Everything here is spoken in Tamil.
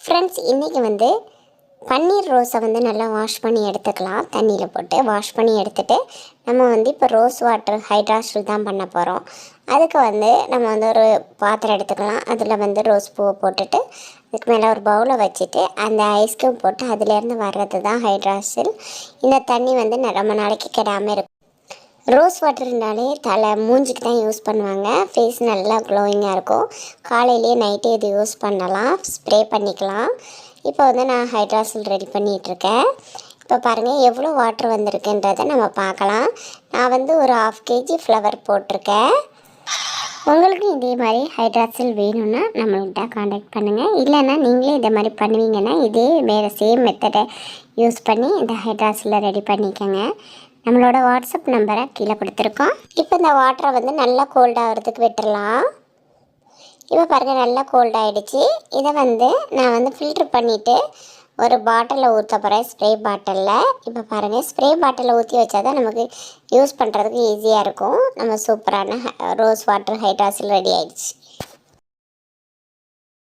ஃப்ரெண்ட்ஸ், இன்றைக்கி வந்து பன்னீர் ரோஸை வந்து நல்லா வாஷ் பண்ணி எடுத்துக்கலாம். தண்ணியில் போட்டு வாஷ் பண்ணி எடுத்துகிட்டு நம்ம வந்து இப்போ ரோஸ் வாட்டர் ஹைட்ராஷில் தான் பண்ண போகிறோம். அதுக்கு வந்து நம்ம வந்து ஒரு பாத்திரம் எடுத்துக்கலாம். அதில் வந்து ரோஸ் பூவை போட்டுட்டு அதுக்கு மேலே ஒரு பவுலை வச்சுட்டு அந்த ஐஸ்கிரீம் போட்டு அதிலேருந்து வர்றது தான் ஹைட்ராஷில். இந்த தண்ணி வந்து ரொம்ப நாளைக்கு கெடாமல் இருக்கும். ரோஸ் வாட்டர்னாலே மூஞ்சிக்கு தான் யூஸ் பண்ணுவாங்க. ஃபேஸ் நல்லா க்ளோயிங்காக இருக்கும். காலையிலேயே நைட்டே இது யூஸ் பண்ணலாம், ஸ்ப்ரே பண்ணிக்கலாம். இப்போ வந்து நான் ஹைட்ராசில் ரெடி பண்ணிகிட்ருக்கேன். இப்போ பாருங்கள் எவ்வளோ வாட்டர் வந்திருக்குன்றதை நம்ம பார்க்கலாம். நான் வந்து ஒரு 1/2 kg ஃப்ளவர் போட்டிருக்கேன். உங்களுக்கும் இதே மாதிரி ஹைட்ராசில் வேணும்னா நம்மள்கிட்ட காண்டாக்ட் பண்ணுங்கள். இல்லைன்னா நீங்களே இதே மாதிரி பண்ணுவீங்கன்னா இதே வேறு சேம் மெத்தடை யூஸ் பண்ணி இந்த ஹைட்ராசிலை ரெடி பண்ணிக்கோங்க. நம்மளோட வாட்ஸ்அப் நம்பரை கீழே கொடுத்துருக்கோம். இப்போ இந்த வாட்டரை வந்து நல்லா கோல்டாகிறதுக்கு விட்டுடலாம். இப்போ பாருங்கள் நல்லா கோல்டாகிடுச்சு. இதை வந்து நான் வந்து ஃபில்ட்ரு பண்ணிவிட்டு ஒரு பாட்டிலில் ஊற்ற போகிறேன், ஸ்ப்ரே பாட்டிலில். இப்போ பாருங்கள் ஸ்ப்ரே பாட்டிலில் ஊற்றி வச்சா தான் நமக்கு யூஸ் பண்ணுறதுக்கு ஈஸியாக இருக்கும். நம்ம சூப்பரான ரோஸ் வாட்டர் ஹைட்ராசில் ரெடி ஆகிடுச்சு.